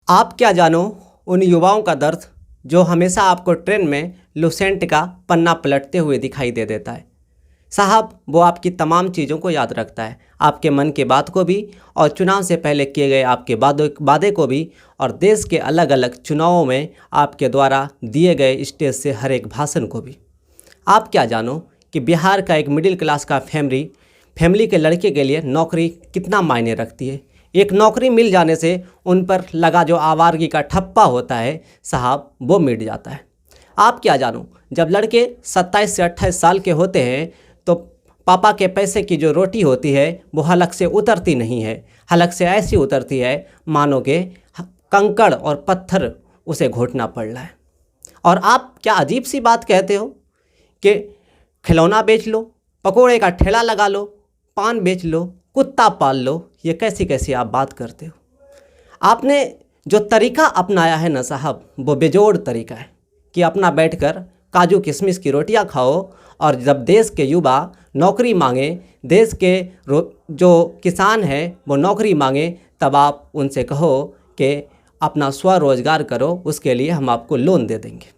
आप क्या जानो उन युवाओं का दर्द जो हमेशा आपको ट्रेन में लुसेंट का पन्ना पलटते हुए दिखाई दे देता है। साहब, वो आपकी तमाम चीज़ों को याद रखता है, आपके मन की बात को भी और चुनाव से पहले किए गए आपके वादे को भी, और देश के अलग अलग चुनावों में आपके द्वारा दिए गए स्टेज से हर एक भाषण को भी। आप क्या जानो कि बिहार का एक मिडिल क्लास का फैमिली के लड़के के लिए नौकरी कितना मायने रखती है। एक नौकरी मिल जाने से उन पर लगा जो आवारगी का ठप्पा होता है साहब, वो मिट जाता है। आप क्या जानो, जब लड़के 27 से 28 साल के होते हैं तो पापा के पैसे की जो रोटी होती है वो हलक से उतरती नहीं है। हलक से ऐसी उतरती है मानो के कंकड़ और पत्थर उसे घोटना पड़ रहा है। और आप क्या अजीब सी बात कहते हो कि खिलौना बेच लो, पकोड़े का ठेला लगा लो, पान बेच लो, कुत्ता पाल लो। ये कैसी कैसी आप बात करते हो। आपने जो तरीका अपनाया है ना साहब, वो बेजोड़ तरीका है कि अपना बैठकर काजू किशमिश की रोटियां खाओ, और जब देश के युवा नौकरी मांगे, देश के जो किसान हैं वो नौकरी मांगे, तब आप उनसे कहो कि अपना स्वरोजगार करो, उसके लिए हम आपको लोन दे देंगे।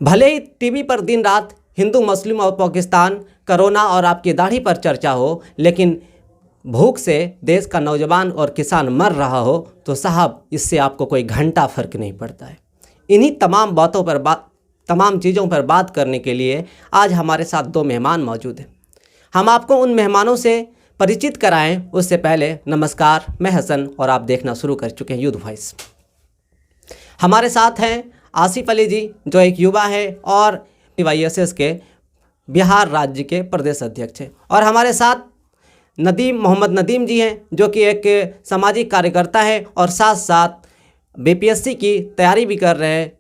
भले ही टीवी पर दिन रात हिंदू, मुस्लिम और पाकिस्तान, कोरोना और आपकी दाढ़ी पर चर्चा हो, लेकिन भूख से देश का नौजवान और किसान मर रहा हो तो साहब इससे आपको कोई घंटा फ़र्क नहीं पड़ता है। इन्हीं तमाम चीज़ों पर बात करने के लिए आज हमारे साथ दो मेहमान मौजूद हैं। हम आपको उन मेहमानों से परिचित कराएं उससे पहले नमस्कार, मैं हसन और आप देखना शुरू कर चुके हैं यूथ वॉइस। हमारे साथ हैं आसिफ अली जी, जो एक युवा है और YSS के बिहार राज्य के प्रदेश अध्यक्ष हैं, और हमारे साथ मोहम्मद नदीम जी हैं, जो कि एक सामाजिक कार्यकर्ता है और साथ साथ BPSC की तैयारी भी कर रहे हैं।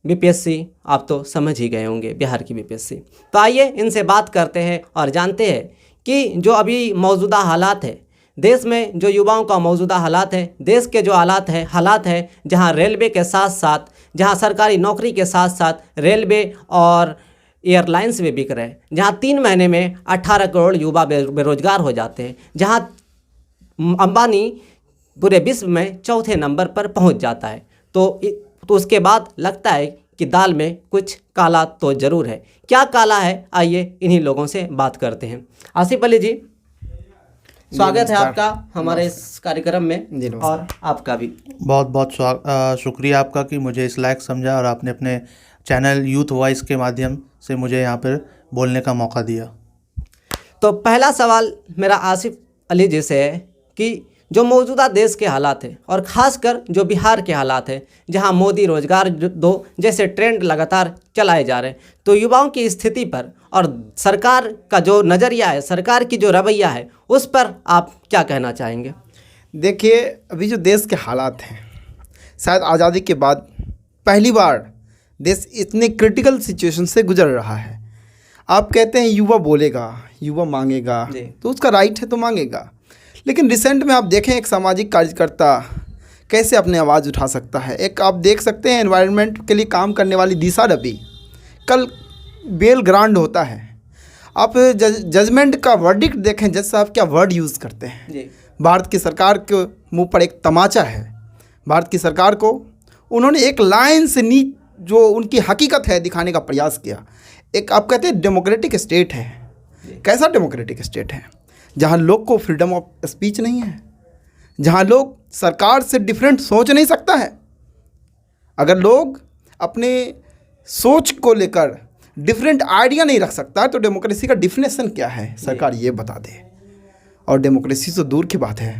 BPSC आप तो समझ ही गए होंगे, बिहार की BPSC। तो आइए इनसे बात करते हैं और जानते हैं कि जो अभी मौजूदा हालात है देश में, जो युवाओं का मौजूदा हालात है, देश के जो हालात है जहां रेलवे के साथ साथ, जहां सरकारी नौकरी के साथ साथ रेलवे और एयरलाइंस भी बिक रहे हैं, जहां 3 महीने में 18 करोड़ युवा बेरोजगार हो जाते हैं, जहां अंबानी पूरे विश्व में चौथे नंबर पर पहुंच जाता है, तो उसके बाद लगता है कि दाल में कुछ काला तो ज़रूर है। क्या काला है, आइए इन्हीं लोगों से बात करते हैं। आसिफ अली जी, स्वागत है आपका हमारे इस कार्यक्रम में, और आपका भी बहुत बहुत शुक्रिया आपका कि मुझे इस लायक समझा और आपने अपने चैनल यूथ वॉइस के माध्यम से मुझे यहाँ पर बोलने का मौका दिया। तो पहला सवाल मेरा आसिफ अली जी से है कि जो मौजूदा देश के हालात हैं और ख़ासकर जो बिहार के हालात हैं, जहां मोदी रोजगार दो जैसे ट्रेंड लगातार चलाए जा रहे हैं, तो युवाओं की स्थिति पर और सरकार का जो नज़रिया है, सरकार की जो रवैया है, उस पर आप क्या कहना चाहेंगे? देखिए, अभी जो देश के हालात हैं, शायद आज़ादी के बाद पहली बार देश इतने क्रिटिकल सिचुएशन से गुजर रहा है। आप कहते हैं युवा बोलेगा, युवा मांगेगा, तो उसका राइट है तो मांगेगा, लेकिन रिसेंट में आप देखें एक सामाजिक कार्यकर्ता कैसे अपनी आवाज़ उठा सकता है। एक आप देख सकते हैं एनवायरनमेंट के लिए काम करने वाली दिशा रवि, कल बेल ग्रांड होता है। आप जजमेंट का वर्डिक्ट देखें, जज साहब क्या वर्ड यूज़ करते हैं। भारत की सरकार के मुंह पर एक तमाचा है। भारत की सरकार को उन्होंने एक लाइन से जो उनकी हकीकत है दिखाने का प्रयास किया। एक आप कहते हैं डेमोक्रेटिक स्टेट है, कैसा डेमोक्रेटिक स्टेट है? जहाँ लोग को फ्रीडम ऑफ स्पीच नहीं है, जहाँ लोग सरकार से डिफरेंट सोच नहीं सकता है। अगर लोग अपने सोच को लेकर डिफरेंट आइडिया नहीं रख सकता है तो डेमोक्रेसी का डिफिनेशन क्या है, सरकार ये बता दे। और डेमोक्रेसी तो दूर की बात है,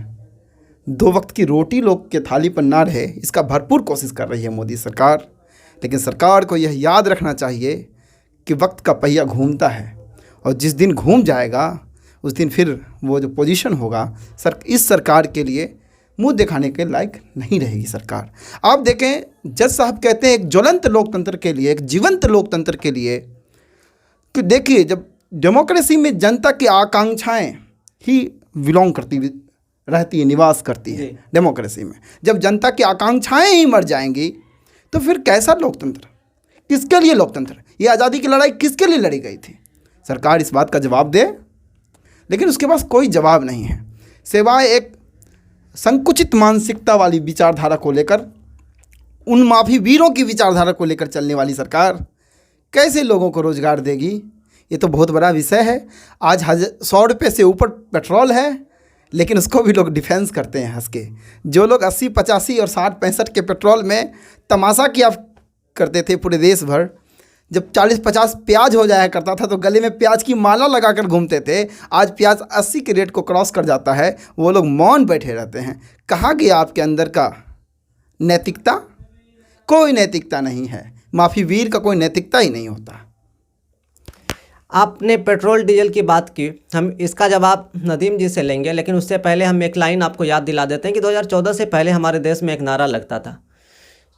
2 वक्त की रोटी लोग के थाली पर ना रहे, इसका भरपूर कोशिश कर रही है मोदी सरकार। लेकिन सरकार को यह याद रखना चाहिए कि वक्त का पहिया घूमता है, और जिस दिन घूम जाएगा उस दिन फिर वो जो पोजीशन होगा इस सरकार के लिए मुंह दिखाने के लायक नहीं रहेगी सरकार। आप देखें, जज साहब कहते हैं एक ज्वलंत लोकतंत्र के लिए, एक जीवंत लोकतंत्र के लिए, कि देखिए जब डेमोक्रेसी में जनता की आकांक्षाएं ही बिलोंग करती रहती है, निवास करती है डेमोक्रेसी में, जब जनता की आकांक्षाएं ही मर जाएंगी तो फिर कैसा लोकतंत्र, किसके लिए लोकतंत्र? ये आज़ादी की लड़ाई किसके लिए लड़ी गई थी? सरकार इस बात का जवाब दे, लेकिन उसके पास कोई जवाब नहीं है, सिवाय एक संकुचित मानसिकता वाली विचारधारा को लेकर, उन माफी वीरों की विचारधारा को लेकर चलने वाली सरकार कैसे लोगों को रोजगार देगी? ये तो बहुत बड़ा विषय है। आज 100 रुपये से ऊपर पेट्रोल है, लेकिन उसको भी लोग डिफेंस करते हैं हंस के। जो लोग 80, 85 और 60, 65 के पेट्रोल में तमाशा किया करते थे पूरे देश भर, जब 40, 50 प्याज हो जाया करता था तो गले में प्याज की माला लगाकर घूमते थे, आज प्याज 80 के रेट को क्रॉस कर जाता है, वो लोग मौन बैठे रहते हैं। कहाँ गया आपके अंदर का नैतिकता? कोई नैतिकता नहीं है। माफी वीर का कोई नैतिकता ही नहीं होता। आपने पेट्रोल डीजल की बात की, हम इसका जवाब नदीम जी से लेंगे, लेकिन उससे पहले हम एक लाइन आपको याद दिला देते हैं कि 2014 से पहले हमारे देश में एक नारा लगता था,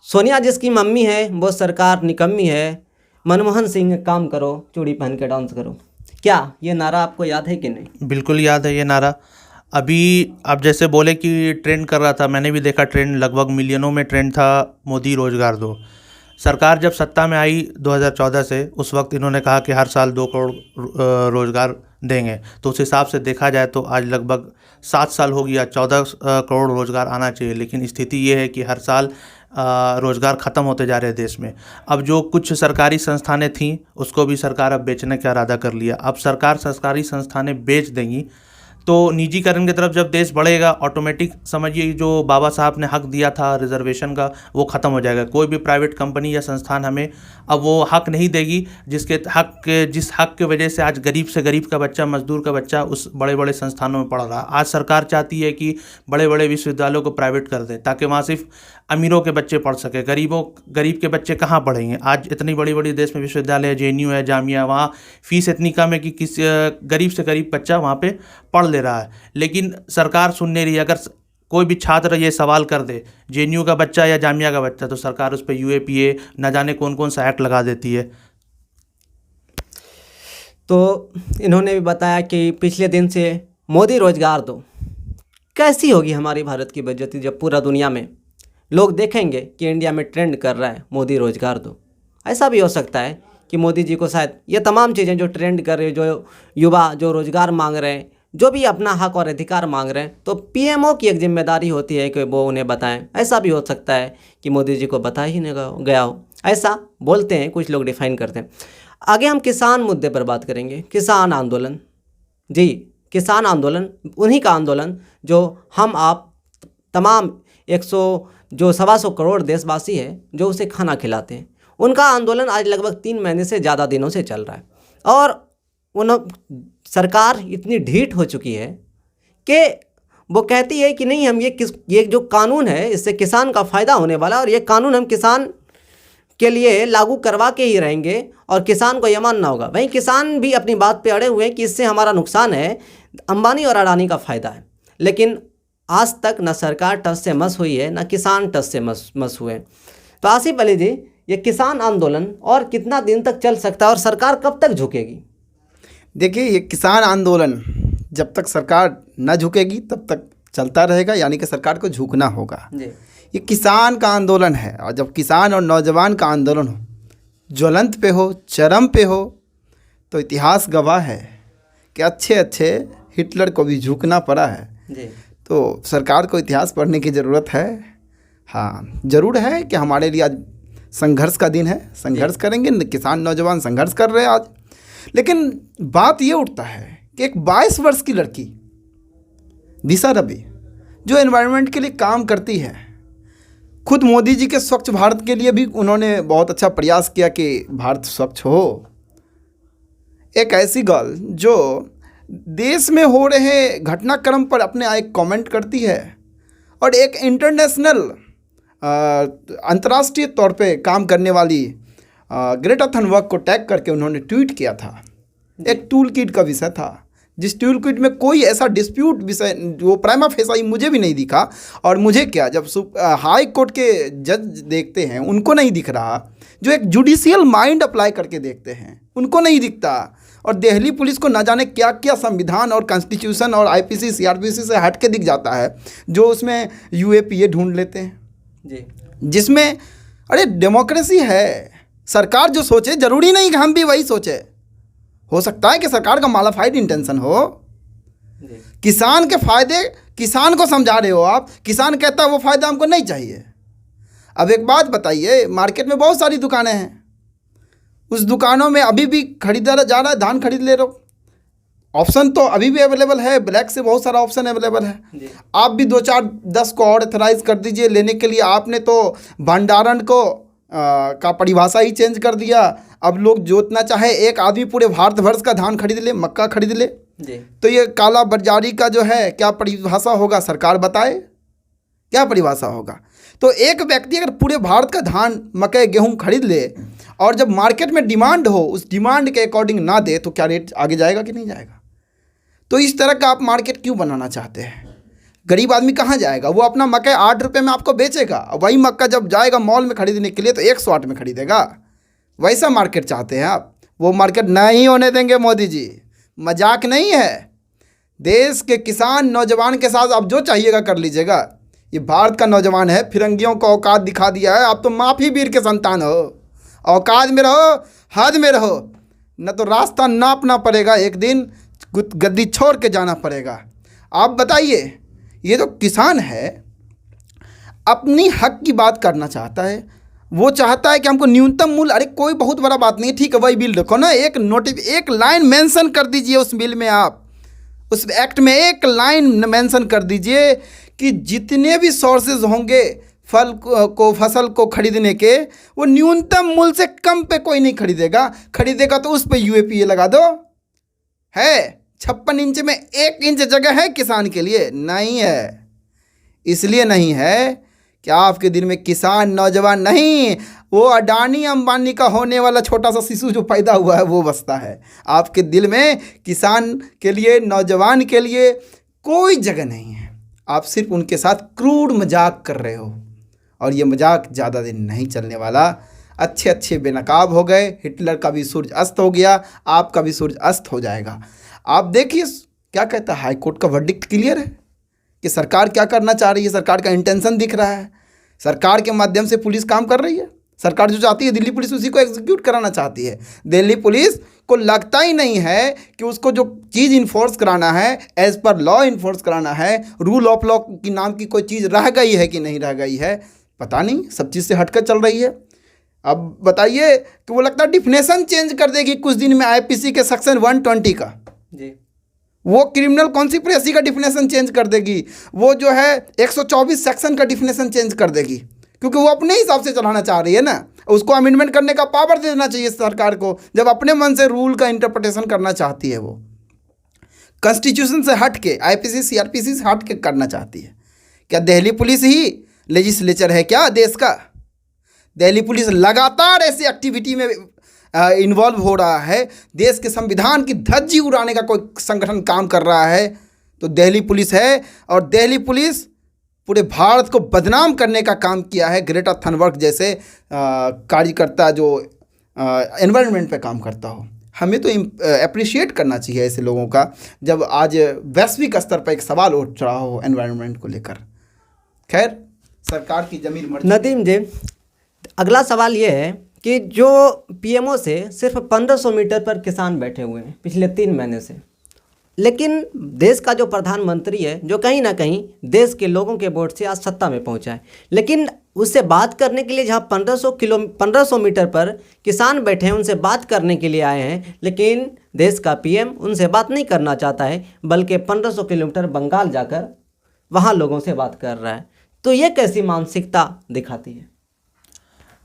सोनिया जिसकी मम्मी है वो सरकार निकम्मी है, मनमोहन सिंह काम करो, चूड़ी पहन के डांस करो। क्या ये नारा आपको याद है कि नहीं? बिल्कुल याद है ये नारा। अभी आप जैसे बोले कि ट्रेंड कर रहा था, मैंने भी देखा ट्रेंड, लगभग मिलियनों में ट्रेंड था, मोदी रोजगार दो। सरकार जब सत्ता में आई 2014 से, उस वक्त इन्होंने कहा कि हर साल 2 करोड़ रोजगार देंगे। तो उस हिसाब से देखा जाए तो आज लगभग 7 साल हो गया, 14 करोड़ रोजगार आना चाहिए, लेकिन स्थिति ये है कि हर साल रोजगार ख़त्म होते जा रहे हैं देश में। अब जो कुछ सरकारी संस्थानें थीं उसको भी सरकार अब बेचने का इरादा कर लिया। अब सरकार सरकारी संस्थानें बेच देंगी तो निजीकरण की तरफ जब देश बढ़ेगा, ऑटोमेटिक समझिए जो बाबा साहब ने हक दिया था रिजर्वेशन का, वो ख़त्म हो जाएगा। कोई भी प्राइवेट कंपनी या संस्थान हमें अब वो हक नहीं देगी जिस हक के वजह से आज गरीब से गरीब का बच्चा, मजदूर का बच्चा उस बड़े बड़े संस्थानों में पढ़ रहा है। आज सरकार चाहती है कि बड़े बड़े विश्वविद्यालयों को प्राइवेट कर दें ताकि वहाँ सिर्फ अमीरों के बच्चे पढ़ सके, गरीब के बच्चे कहाँ पढ़ेंगे। आज इतनी बड़ी बड़ी देश में विश्वविद्यालय है, JNU है, जामिया, वहाँ फीस इतनी कम है कि किसी गरीब से गरीब बच्चा वहाँ पे पढ़ ले रहा है, लेकिन सरकार सुन नहीं रही है। अगर कोई भी छात्र ये सवाल कर दे JNU का बच्चा या जामिया का बच्चा, तो सरकार उस पर UAPA न जाने कौन कौन सा एक्ट लगा देती है। तो इन्होंने भी बताया कि पिछले दिन से मोदी रोजगार दो। कैसी होगी हमारी भारत की बेइज्जती जब पूरा दुनिया में लोग देखेंगे कि इंडिया में ट्रेंड कर रहा है मोदी रोजगार दो। ऐसा भी हो सकता है कि मोदी जी को शायद ये तमाम चीज़ें जो ट्रेंड कर रहे हैं, जो युवा जो रोज़गार मांग रहे हैं, जो भी अपना हक और अधिकार मांग रहे हैं, तो PMO की एक जिम्मेदारी होती है कि वो उन्हें बताएं। ऐसा भी हो सकता है कि मोदी जी को बता ही नहीं गया हो, ऐसा बोलते हैं कुछ लोग, डिफाइन करते हैं। आगे हम किसान मुद्दे पर बात करेंगे। किसान आंदोलन, जी किसान आंदोलन उन्हीं का आंदोलन जो हम आप तमाम 100 करोड़ देशवासी हैं जो उसे खाना खिलाते हैं, उनका आंदोलन आज लगभग 3 महीने से ज़्यादा दिनों से चल रहा है। और सरकार इतनी ढीठ हो चुकी है कि वो कहती है कि नहीं, हम ये जो कानून है इससे किसान का फ़ायदा होने वाला है और ये कानून हम किसान के लिए लागू करवा के ही रहेंगे और किसान को ये मानना होगा। वहीं किसान भी अपनी बात पे अड़े हुए हैं कि इससे हमारा नुकसान है, अंबानी और अडानी का फ़ायदा है। लेकिन आज तक न सरकार टस से मस हुई है, न किसान टस से मस हुए। तो आसिफ अली जी, ये किसान आंदोलन और कितना दिन तक चल सकता है और सरकार कब तक झुकेगी? देखिए, ये किसान आंदोलन जब तक सरकार न झुकेगी तब तक चलता रहेगा, यानी कि सरकार को झुकना होगा। ये किसान का आंदोलन है, और जब किसान और नौजवान का आंदोलन हो, ज्वलंत पे हो, चरम पे हो, तो इतिहास गवाह है कि अच्छे हिटलर को भी झुकना पड़ा है जी। तो सरकार को इतिहास पढ़ने की ज़रूरत है। हाँ, ज़रूर है कि हमारे लिए आज संघर्ष का दिन है, संघर्ष करेंगे, किसान नौजवान संघर्ष कर रहे हैं आज। लेकिन बात ये उठता है कि एक 22 वर्ष की लड़की दिशा रवि जो एनवायरनमेंट के लिए काम करती है, खुद मोदी जी के स्वच्छ भारत के लिए भी उन्होंने बहुत अच्छा प्रयास किया कि भारत स्वच्छ हो। एक ऐसी गर्ल जो देश में हो रहे घटनाक्रम पर अपने एक कमेंट करती है और एक इंटरनेशनल अंतर्राष्ट्रीय तौर पे काम करने वाली ग्रेटा थनबर्ग को टैग करके उन्होंने ट्वीट किया था। एक टूल किट का विषय था, जिस टूल किट में कोई ऐसा डिस्प्यूट विषय वो प्राइमा फेसाई मुझे भी नहीं दिखा, और मुझे क्या, जब हाई कोर्ट के जज देखते हैं उनको नहीं दिख रहा, जो एक जुडिशियल माइंड अप्लाई करके देखते हैं उनको नहीं दिखता, और दिल्ली पुलिस को ना जाने क्या क्या संविधान और कॉन्स्टिट्यूशन और IPC CRPC से हट के दिख जाता है, जो उसमें UAPA ढूंढ लेते हैं जी, जिसमें अरे डेमोक्रेसी है। सरकार जो सोचे जरूरी नहीं कि हम भी वही सोचे, हो सकता है कि सरकार का मालाफाइड इंटेंशन हो, किसान के फायदे किसान को समझा रहे हो आप, किसान कहता है वो फ़ायदा हमको नहीं चाहिए। अब एक बात बताइए, मार्केट में बहुत सारी दुकानें हैं, उस दुकानों में अभी भी खरीदा जा रहा है, धान खरीद ले रहे हो, ऑप्शन तो अभी भी अवेलेबल है, ब्लैक से बहुत सारा ऑप्शन अवेलेबल है। आप भी 2-4-10 को और ऑथराइज कर दीजिए लेने के लिए। आपने तो भंडारण को का परिभाषा ही चेंज कर दिया। अब लोग जोतना चाहे एक आदमी पूरे भारतवर्ष का धान खरीद ले, मक्का खरीद ले। तो ये काला बाजारी का जो है क्या परिभाषा होगा, सरकार बताए क्या परिभाषा होगा। तो एक व्यक्ति अगर पूरे भारत का धान, मकई, गेहूं खरीद ले और जब मार्केट में डिमांड हो, उस डिमांड के अकॉर्डिंग ना दे, तो क्या रेट आगे जाएगा कि नहीं जाएगा। तो इस तरह का आप मार्केट क्यों बनाना चाहते हैं। गरीब आदमी कहाँ जाएगा, वो अपना मकई 8 रुपये में आपको बेचेगा, वही मक्का जब जाएगा मॉल में खरीदने के लिए तो 108 में खरीदेगा। वैसा मार्केट चाहते हैं आप, वो मार्केट नहीं होने देंगे मोदी जी, मजाक नहीं है। देश के किसान नौजवान के साथ आप जो चाहिएगा कर लीजिएगा। ये भारत का नौजवान है, फिरंगियों को औकात दिखा दिया है। आप तो माफी वीर के संतान हो, औकात में रहो, हद में रहो, न तो रास्ता नापना पड़ेगा, एक दिन गद्दी छोड़ के जाना पड़ेगा। आप बताइए, ये जो किसान है अपनी हक की बात करना चाहता है, वो चाहता है कि हमको न्यूनतम मूल्य, अरे कोई बहुत बड़ा बात नहीं है, ठीक है वही बिल रखो ना, एक लाइन मेंशन कर दीजिए उस बिल में, आप उस एक्ट में एक लाइन मेंशन कर दीजिए कि जितने भी सोर्सेज होंगे फसल को खरीदने के, वो न्यूनतम मूल्य से कम पे कोई नहीं खरीदेगा तो उस पे यूएपीए लगा दो। है 56 इंच में 1 इंच जगह है किसान के लिए? नहीं है। इसलिए नहीं है कि आपके दिल में किसान नौजवान नहीं, वो अडानी अंबानी का होने वाला छोटा सा शिशु जो पैदा हुआ है वो बसता है। आपके दिल में किसान के लिए, नौजवान के लिए कोई जगह नहीं है। आप सिर्फ उनके साथ क्रूड मजाक कर रहे हो, और ये मजाक ज़्यादा दिन नहीं चलने वाला। अच्छे बेनकाब हो गए, हिटलर का भी सूरज अस्त हो गया, आपका भी सूरज अस्त हो जाएगा। आप देखिए क्या कहता है, हाई कोर्ट का वर्डिक्ट क्लियर है कि सरकार क्या करना चाह रही है, सरकार का इंटेंशन दिख रहा है। सरकार के माध्यम से पुलिस काम कर रही है। सरकार जो चाहती है, दिल्ली पुलिस उसी को एग्जीक्यूट कराना चाहती है। दिल्ली पुलिस को लगता ही नहीं है कि उसको जो चीज़ इन्फोर्स कराना है, एज पर लॉ इन्फोर्स कराना है, रूल ऑफ लॉ की नाम की कोई चीज़ रह गई है कि नहीं रह गई है, पता नहीं, सब चीज़ से हटकर चल रही है। अब बताइए कि वो लगता है डिफिनेशन चेंज कर देगी कुछ दिन में, आईपीसी के सेक्शन 120 का जी, वो क्रिमिनल कॉन्स्पिरेसी का डिफिनेशन चेंज कर देगी, वो जो है 124 सेक्शन का डिफिनेशन चेंज कर देगी, क्योंकि वो अपने हिसाब से चलाना चाह रही है ना। उसको अमेंडमेंट करने का पावर दे देना चाहिए सरकार को, जब अपने मन से रूल का इंटरप्रिटेशन करना चाहती है। वो कॉन्स्टिट्यूशन से हट के, आईपीसी सीआरपीसी से हट के करना चाहती है। क्या दिल्ली पुलिस ही लेजिस्लेचर है क्या देश का? दिल्ली पुलिस लगातार ऐसी एक्टिविटी में इन्वॉल्व हो रहा है, देश के संविधान की धज्जी उड़ाने का कोई संगठन काम कर रहा है तो दिल्ली पुलिस है। और दिल्ली पुलिस पूरे भारत को बदनाम करने का काम किया है। ग्रेटा थनबर्ग जैसे कार्यकर्ता जो एनवायरनमेंट पे काम करता हो, हमें तो अप्रिशिएट करना चाहिए ऐसे लोगों का, जब आज वैश्विक स्तर पर एक सवाल उठ रहा हो एनवायरनमेंट को लेकर। खैर, सरकार की जमीन मर्जी। नदीम जी, अगला सवाल ये है कि जो पीएमओ से सिर्फ 1500 मीटर पर किसान बैठे हुए हैं पिछले 3 महीने से, लेकिन देश का जो प्रधानमंत्री है, जो कहीं ना कहीं देश के लोगों के वोट से आज सत्ता में पहुंचा है, लेकिन उससे बात करने के लिए जहां 1500 मीटर पर किसान बैठे हैं, उनसे बात करने के लिए आए हैं, लेकिन देश का पीएम उनसे बात नहीं करना चाहता है, बल्कि 1500 किलोमीटर बंगाल जाकर वहाँ लोगों से बात कर रहा है। तो ये कैसी मानसिकता दिखाती है?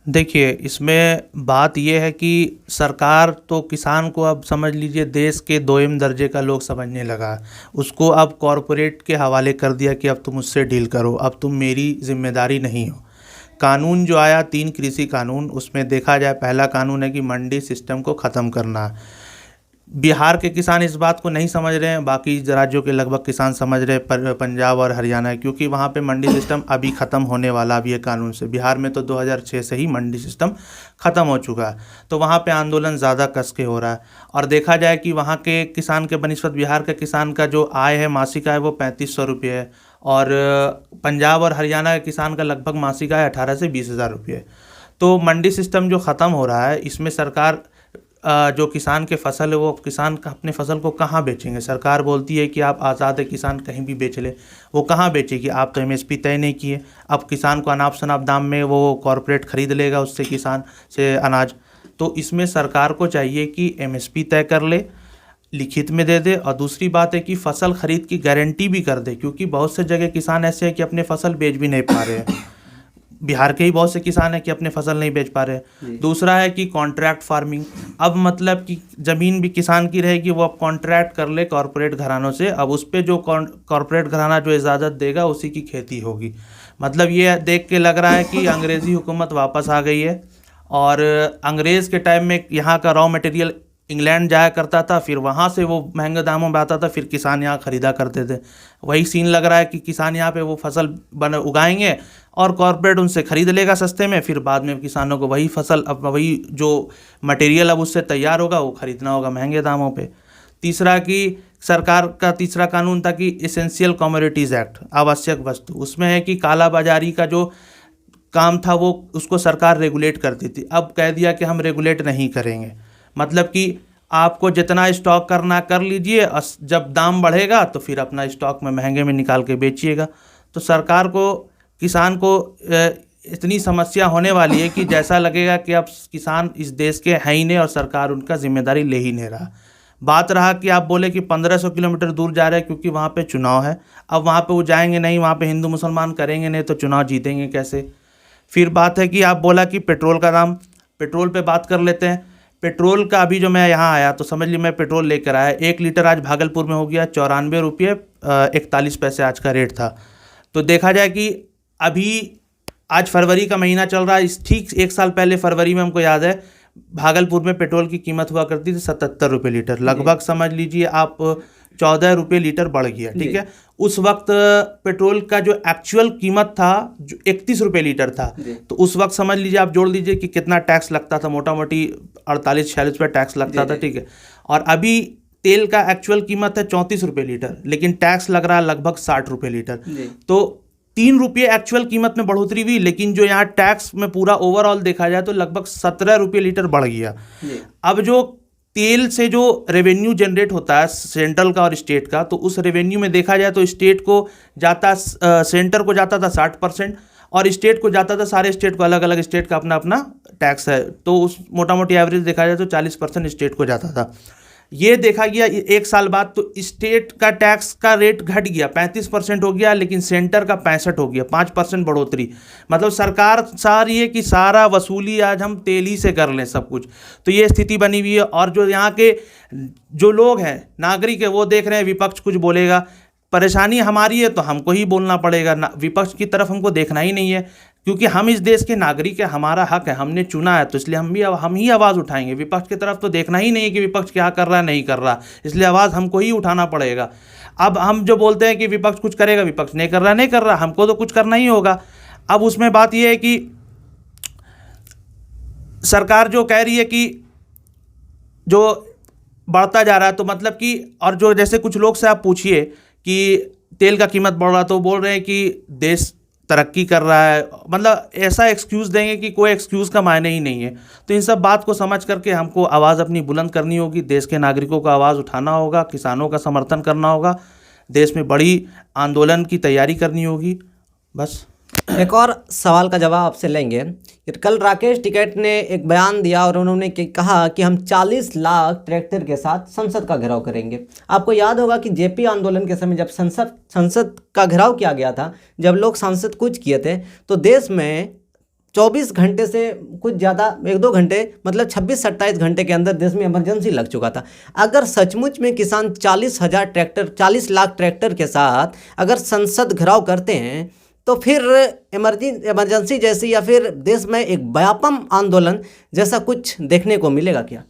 देखिए, इसमें बात यह है कि सरकार तो किसान को अब समझ लीजिए देश के 2म दर्जे का लोग समझने लगा। उसको अब कॉरपोरेट के हवाले कर दिया कि अब तुम उससे डील करो, अब तुम मेरी जिम्मेदारी नहीं हो। कानून जो आया 3 कृषि कानून, उसमें देखा जाए पहला कानून है कि मंडी सिस्टम को ख़त्म करना। बिहार के किसान इस बात को नहीं समझ रहे हैं, बाकी राज्यों के लगभग किसान समझ रहे हैं, पंजाब और हरियाणा, क्योंकि वहाँ पे मंडी सिस्टम अभी ख़त्म होने वाला अब ये कानून से। बिहार में तो 2006 से ही मंडी सिस्टम ख़त्म हो चुका है, तो वहाँ पे आंदोलन ज़्यादा कस के हो रहा है। और देखा जाए कि वहाँ के किसान के बनिस्बत बिहार के किसान का जो आय है, मासिक आय, वो 3500 रुपये है, और पंजाब और हरियाणा के किसान का लगभग मासिक आय 18 से 20 हज़ार रुपये। तो मंडी सिस्टम जो ख़त्म हो रहा है, इसमें सरकार जो किसान के फसल है वो किसान का अपने फसल को कहाँ बेचेंगे। सरकार बोलती है कि आप आज़ाद है, किसान कहीं भी बेच ले। वो कहाँ बेचेगी? आप तो एमएसपी तय नहीं किए। अब किसान को अनाप शनाप दाम में वो कॉरपोरेट खरीद लेगा उससे, किसान से अनाज। तो इसमें सरकार को चाहिए कि एमएसपी तय कर ले, लिखित में दे दे। और दूसरी बात है कि फसल खरीद की गारंटी भी कर दे, क्योंकि बहुत से जगह किसान ऐसे हैं कि अपने फसल बेच भी नहीं पा रहे हैं। बिहार के ही बहुत से किसान हैं कि अपने फसल नहीं बेच पा रहे हैं। दूसरा है कि कॉन्ट्रैक्ट फार्मिंग। अब मतलब कि ज़मीन भी किसान की रहेगी, वो अब कॉन्ट्रैक्ट कर ले कॉरपोरेट घरानों से। अब उस पर जो कॉरपोरेट घराना जो इजाज़त देगा उसी की खेती होगी। मतलब ये देख के लग रहा है कि अंग्रेज़ी हुकूमत वापस आ गई है। और अंग्रेज़ के टाइम में यहाँ का रॉ मटेरियल इंग्लैंड जाया करता था, फिर वहाँ से वो महंगे दामों में आता था, फिर किसान यहाँ ख़रीदा करते थे। वही सीन लग रहा है कि किसान यहाँ पे वो फसल उगाएंगे और कॉरपोरेट उनसे ख़रीद लेगा सस्ते में, फिर बाद में किसानों को वही फसल, अब वही जो मटेरियल अब उससे तैयार होगा वो ख़रीदना होगा महंगे दामों पे। तीसरा कि सरकार का तीसरा कानून था कि एसेंशियल कमोडिटीज़ एक्ट, आवश्यक वस्तु, उसमें है कि काला बाजारी का जो काम था वो उसको सरकार रेगुलेट करती थी। अब कह दिया कि हम रेगुलेट नहीं करेंगे। मतलब कि आपको जितना स्टॉक करना कर लीजिए, जब दाम बढ़ेगा तो फिर अपना स्टॉक में महंगे में निकाल के बेचिएगा। तो सरकार को, किसान को इतनी समस्या होने वाली है कि जैसा लगेगा कि अब किसान इस देश के हैं ही नहीं और सरकार उनका जिम्मेदारी ले ही नहीं रहा। बात रहा कि आप बोले कि 1500 किलोमीटर दूर जा रहे हैं क्योंकि वहाँ पे चुनाव है। अब वहाँ पे वो जाएंगे नहीं, वहाँ पे हिंदू मुसलमान करेंगे नहीं, तो चुनाव जीतेंगे कैसे। फिर बात है कि आप बोला कि पेट्रोल का दाम, पेट्रोल पे बात कर लेते हैं। पेट्रोल का अभी जो मैं यहाँ आया तो समझ लीजिए मैं पेट्रोल लेकर आया, 1 लीटर आज भागलपुर में हो गया 94 रुपये 41 पैसे आज का रेट था। तो देखा जाए कि अभी आज फरवरी का महीना चल रहा है, इस ठीक 1 साल पहले फरवरी में हमको याद है भागलपुर में पेट्रोल की कीमत हुआ करती थी 77 रुपये लीटर, लगभग समझ लीजिए आप 14 रुपये लीटर बढ़ गया। ठीक है, उस वक्त पेट्रोल का जो एक्चुअल कीमत था जो 31 रुपये लीटर था, तो उस वक्त समझ लीजिए आप जोड़ लीजिए कि कितना टैक्स लगता था, मोटा मोटी 48-46 रुपये टैक्स लगता था। ठीक है, और अभी तेल का एक्चुअल कीमत है 34 रुपये लीटर, लेकिन टैक्स लग रहा है लगभग 60 रुपये लीटर। तो 3 रुपये एक्चुअल कीमत में बढ़ोतरी हुई, लेकिन जो यहाँ टैक्स में पूरा ओवरऑल देखा जाए तो लगभग 17 रुपये लीटर बढ़ गया। अब जो तेल से जो रेवेन्यू जनरेट होता है सेंट्रल का और स्टेट का, तो उस रेवेन्यू में देखा जाए तो स्टेट को जाता, सेंटर को जाता था 60% और स्टेट को जाता था, सारे स्टेट को, अलग अलग स्टेट का अपना अपना टैक्स है, तो उस मोटा मोटी एवरेज देखा जाए तो 40% स्टेट को जाता था। ये देखा गया 1 साल बाद तो स्टेट का टैक्स का रेट घट गया, 35% हो गया, लेकिन सेंटर का 65 हो गया, 5% बढ़ोतरी। मतलब सरकार चाह रही है कि सारा वसूली आज हम तेल ही से कर लें सब कुछ। तो ये स्थिति बनी हुई है। और जो यहाँ के जो लोग हैं, नागरिक है, वो देख रहे हैं विपक्ष कुछ बोलेगा, परेशानी हमारी है तो हमको ही बोलना पड़ेगा, विपक्ष की तरफ हमको देखना ही नहीं है, क्योंकि हम इस देश के नागरिक हैं, हमारा हक है, हमने चुना है, तो इसलिए हम ही आवाज़ उठाएंगे। विपक्ष की तरफ तो देखना ही नहीं है कि विपक्ष क्या कर रहा है नहीं कर रहा, इसलिए आवाज़ हमको ही उठाना पड़ेगा। अब हम जो बोलते हैं कि विपक्ष कुछ करेगा, विपक्ष नहीं कर रहा, हमको तो कुछ करना ही होगा। अब उसमें बात यह है कि सरकार जो कह रही है कि जो बढ़ता जा रहा है, तो मतलब कि, और जो जैसे कुछ लोग से आप पूछिए कि तेल का कीमत बढ़ रहा, तो बोल रहे हैं कि देश तरक्की कर रहा है, मतलब ऐसा एक्सक्यूज़ देंगे कि कोई एक्सक्यूज़ का मायने ही नहीं है। तो इन सब बात को समझ करके हमको आवाज़ अपनी बुलंद करनी होगी, देश के नागरिकों को आवाज़ उठाना होगा, किसानों का समर्थन करना होगा, देश में बड़ी आंदोलन की तैयारी करनी होगी। बस एक और सवाल का जवाब आपसे लेंगे। कल राकेश टिकैत ने एक बयान दिया और उन्होंने कहा कि हम 40 लाख ट्रैक्टर के साथ संसद का घेराव करेंगे। आपको याद होगा कि जेपी आंदोलन के समय जब संसद का घेराव किया गया था, जब लोग संसद कूच किए थे, तो देश में 24 घंटे से कुछ ज़्यादा 1-2 घंटे, मतलब 26-27 घंटे के अंदर देश में इमरजेंसी लग चुका था। अगर सचमुच में किसान 40 लाख ट्रैक्टर के साथ अगर संसद घेराव करते हैं, तो फिर इमरजेंसी जैसी या फिर देश में एक व्यापम आंदोलन जैसा कुछ देखने को मिलेगा क्या?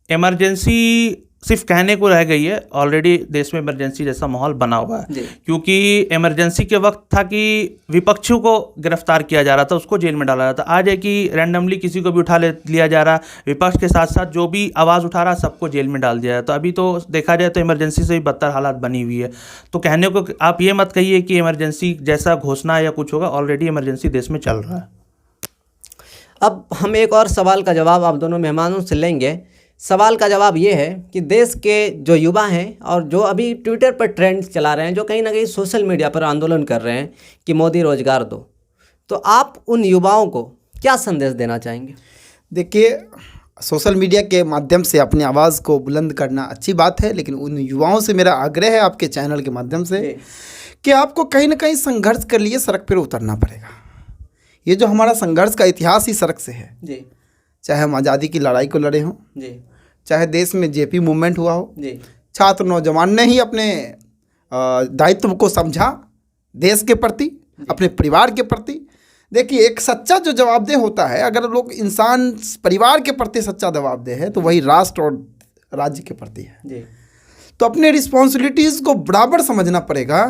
इमरजेंसी सिर्फ कहने को रह गई है, ऑलरेडी देश में इमरजेंसी जैसा माहौल बना हुआ है, क्योंकि इमरजेंसी के वक्त था कि विपक्षियों को गिरफ्तार किया जा रहा था, उसको जेल में डाला जाता। आज है कि रैंडमली किसी को भी उठा लिया जा रहा, विपक्ष के साथ साथ जो भी आवाज़ उठा रहा सबको जेल में डाल दिया जाए। तो अभी तो देखा जाए तो इमरजेंसी से भी बदतर हालात बनी हुई है। तो कहने को आप ये मत कहिए कि इमरजेंसी जैसा घोषणा या कुछ होगा, ऑलरेडी इमरजेंसी देश में चल रहा है। अब हम एक और सवाल का जवाब आप दोनों मेहमानों से लेंगे। सवाल का जवाब ये है कि देश के जो युवा हैं और जो अभी ट्विटर पर ट्रेंड चला रहे हैं, जो कहीं ना कहीं सोशल मीडिया पर आंदोलन कर रहे हैं कि मोदी रोजगार दो, तो आप उन युवाओं को क्या संदेश देना चाहेंगे? देखिए, सोशल मीडिया के माध्यम से अपनी आवाज़ को बुलंद करना अच्छी बात है, लेकिन उन युवाओं से मेरा आग्रह है आपके चैनल के माध्यम से कि आपको कहीं ना कहीं संघर्ष के लिए सड़क पर उतरना पड़ेगा। ये जो हमारा संघर्ष का इतिहास ही सड़क से है जी। चाहे हम आज़ादी की लड़ाई को लड़े हों जी। चाहे देश में जेपी मूवमेंट हुआ हो जी। छात्र नौजवान ने ही अपने दायित्व को समझा देश के प्रति, अपने परिवार के प्रति। देखिए, एक सच्चा जो जवाबदेह होता है, अगर लोग इंसान परिवार के प्रति सच्चा जवाबदेह है तो वही राष्ट्र और राज्य के प्रति है जी। तो अपने रिस्पॉन्सिबिलिटीज़ को बराबर समझना पड़ेगा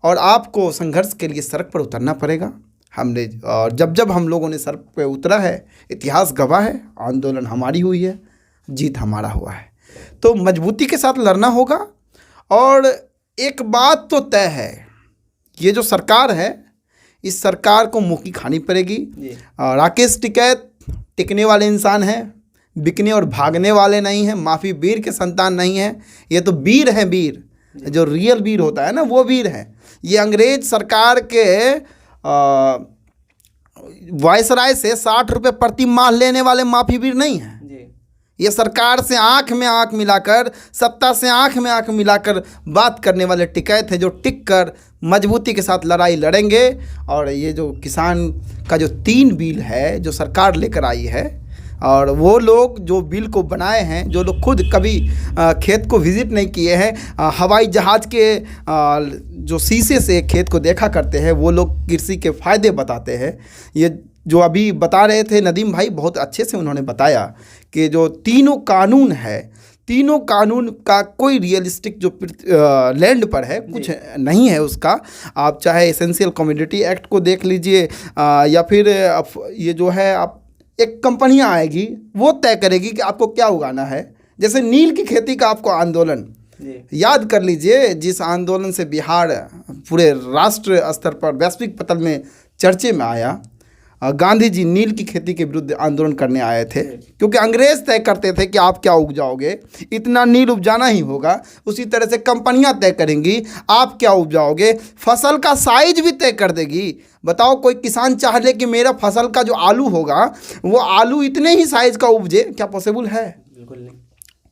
और आपको संघर्ष के लिए सड़क पर उतरना पड़ेगा। हमने और जब हम लोगों ने सड़क पर उतरा है, इतिहास गवाह है, आंदोलन हमारी हुई है, जीत हमारा हुआ है। तो मजबूती के साथ लड़ना होगा। और एक बात तो तय है, ये जो सरकार है, इस सरकार को मुँह की खानी पड़ेगी। राकेश टिकैत टिकने वाले इंसान हैं, बिकने और भागने वाले नहीं हैं, माफ़ी वीर के संतान नहीं हैं। ये तो वीर हैं, वीर जो रियल वीर होता है ना, वो वीर हैं। ये अंग्रेज सरकार के वायसराय से 60 रुपये प्रति माह लेने वाले माफी वीर नहीं हैं। ये सरकार से आंख में आंख मिलाकर, सत्ता से आंख में आंख मिलाकर बात करने वाले टिकैत हैं, जो टिक कर मजबूती के साथ लड़ाई लड़ेंगे। और ये जो किसान का जो 3 बिल है जो सरकार लेकर आई है, और वो लोग जो बिल को बनाए हैं, जो लोग खुद कभी खेत को विज़िट नहीं किए हैं, हवाई जहाज़ के जो शीशे से खेत को देखा करते हैं, वो लोग कृषि के फ़ायदे बताते हैं। ये जो अभी बता रहे थे नदीम भाई, बहुत अच्छे से उन्होंने बताया कि जो तीनों कानून है, तीनों कानून का कोई रियलिस्टिक जो लैंड पर है कुछ नहीं है उसका। आप चाहे एसेंशियल कमोडिटी एक्ट को देख लीजिए, या फिर ये जो है, आप एक कंपनियां आएगी वो तय करेगी कि आपको क्या उगाना है। जैसे नील की खेती का आपको आंदोलन याद कर लीजिए, जिस आंदोलन से बिहार पूरे राष्ट्र स्तर पर वैश्विक पटल में चर्चे में आया। गांधी जी नील की खेती के विरुद्ध आंदोलन करने आए थे, क्योंकि अंग्रेज तय करते थे कि आप क्या उपजाओगे, इतना नील उपजाना ही होगा। उसी तरह से कंपनियां तय करेंगी आप क्या उपजाओगे, फसल का साइज भी तय कर देगी। बताओ, कोई किसान चाह ले कि मेरा फसल का जो आलू होगा वो आलू इतने ही साइज का उपजे, क्या पॉसिबल है? बिल्कुल नहीं।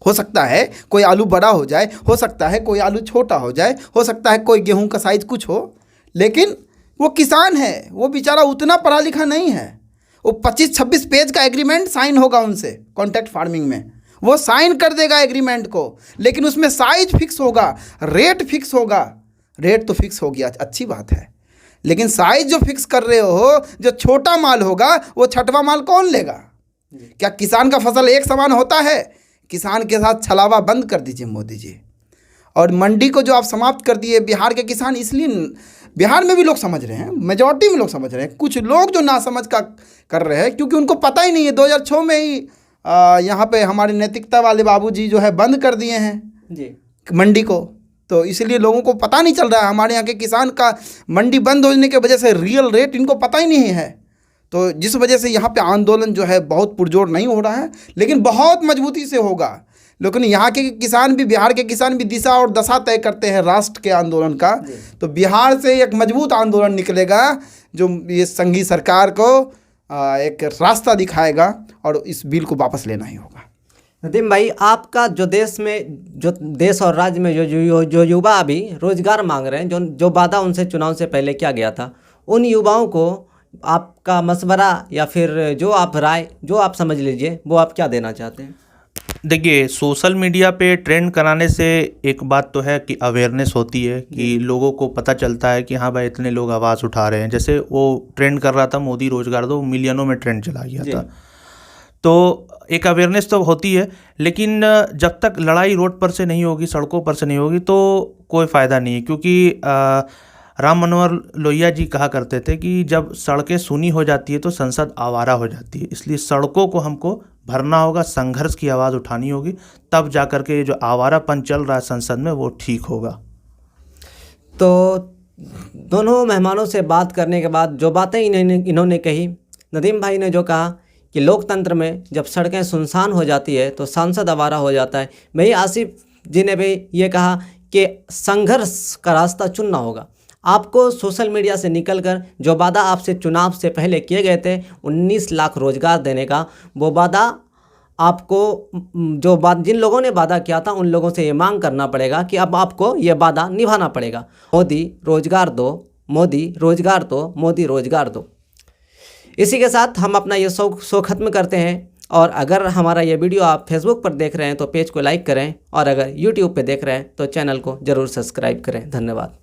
हो सकता है कोई आलू बड़ा हो जाए, हो सकता है कोई आलू छोटा हो जाए, हो सकता है कोई गेहूं का साइज कुछ हो, लेकिन वो किसान है, वो बेचारा उतना पढ़ा लिखा नहीं है। वो 25-26 पेज का एग्रीमेंट साइन होगा उनसे कॉन्ट्रैक्ट फार्मिंग में, वो साइन कर देगा एग्रीमेंट को, लेकिन उसमें साइज फिक्स होगा, रेट फिक्स होगा। रेट तो फिक्स हो गया, अच्छी बात है, लेकिन साइज जो फिक्स कर रहे हो, जो छोटा माल होगा वो छठवा माल कौन लेगा? क्या किसान का फसल एक समान होता है? किसान के साथ छलावा बंद कर दीजिए मोदी जी। और मंडी को जो आप समाप्त कर दिए बिहार के किसान, इसलिए बिहार में भी लोग समझ रहे हैं, मेजॉरिटी में लोग समझ रहे हैं। कुछ लोग जो नासमझ का कर रहे हैं, क्योंकि उनको पता ही नहीं है। 2006 में ही यहाँ पे हमारे नैतिकता वाले बाबूजी जो है बंद कर दिए हैं जी मंडी को, तो इसलिए लोगों को पता नहीं चल रहा है। हमारे यहाँ के किसान का मंडी बंद होने की वजह से रियल रेट इनको पता ही नहीं है। तो जिस वजह से यहाँ पे आंदोलन जो है बहुत पुरजोर नहीं हो रहा है, लेकिन बहुत मजबूती से होगा। लेकिन यहाँ के किसान भी, बिहार के किसान भी दिशा और दशा तय करते हैं राष्ट्र के आंदोलन का। तो बिहार से एक मजबूत आंदोलन निकलेगा जो ये संघी सरकार को एक रास्ता दिखाएगा, और इस बिल को वापस लेना ही होगा। नदीम भाई, आपका जो देश में, जो देश और राज्य में जो युवा अभी रोजगार मांग रहे हैं, जो वादा उनसे चुनाव से पहले किया गया था, उन युवाओं को आपका मशवरा या फिर जो आप राय, जो आप समझ लीजिए, वो आप क्या देना चाहते हैं? देखिए, सोशल मीडिया पे ट्रेंड कराने से एक बात तो है कि अवेयरनेस होती है, कि लोगों को पता चलता है कि हाँ भाई इतने लोग आवाज़ उठा रहे हैं। जैसे वो ट्रेंड कर रहा था मोदी रोजगार दो, मिलियनों में ट्रेंड चला गया था। तो एक अवेयरनेस तो होती है, लेकिन जब तक लड़ाई रोड पर से नहीं होगी, सड़कों पर से नहीं होगी, तो कोई फ़ायदा नहीं है। क्योंकि राम मनोहर लोहिया जी कहा करते थे कि जब सड़कें सूनी हो जाती है तो संसद आवारा हो जाती है। इसलिए सड़कों को हमको भरना होगा, संघर्ष की आवाज़ उठानी होगी, तब जा कर के जो आवारापन चल रहा है संसद में वो ठीक होगा। तो दोनों मेहमानों से बात करने के बाद जो बातें इन्होंने कही, नदीम भाई ने जो कहा कि लोकतंत्र में जब सड़कें सुनसान हो जाती है तो सांसद आवारा हो जाता है। वही आसिफ जी ने भी ये कहा कि संघर्ष का रास्ता चुनना होगा। आपको सोशल मीडिया से निकलकर जो वादा आपसे चुनाव से पहले किए गए थे 19 लाख रोजगार देने का, वो वादा आपको जिन लोगों ने वादा किया था उन लोगों से ये मांग करना पड़ेगा कि अब आपको ये वादा निभाना पड़ेगा। मोदी रोजगार दो, मोदी रोजगार दो, मोदी रोजगार दो। इसी के साथ हम अपना ये शो ख़त्म करते हैं। और अगर हमारा ये वीडियो आप फेसबुक पर देख रहे हैं तो पेज को लाइक करें, और अगर यूट्यूब पे देख रहे हैं तो चैनल को ज़रूर सब्सक्राइब करें। धन्यवाद।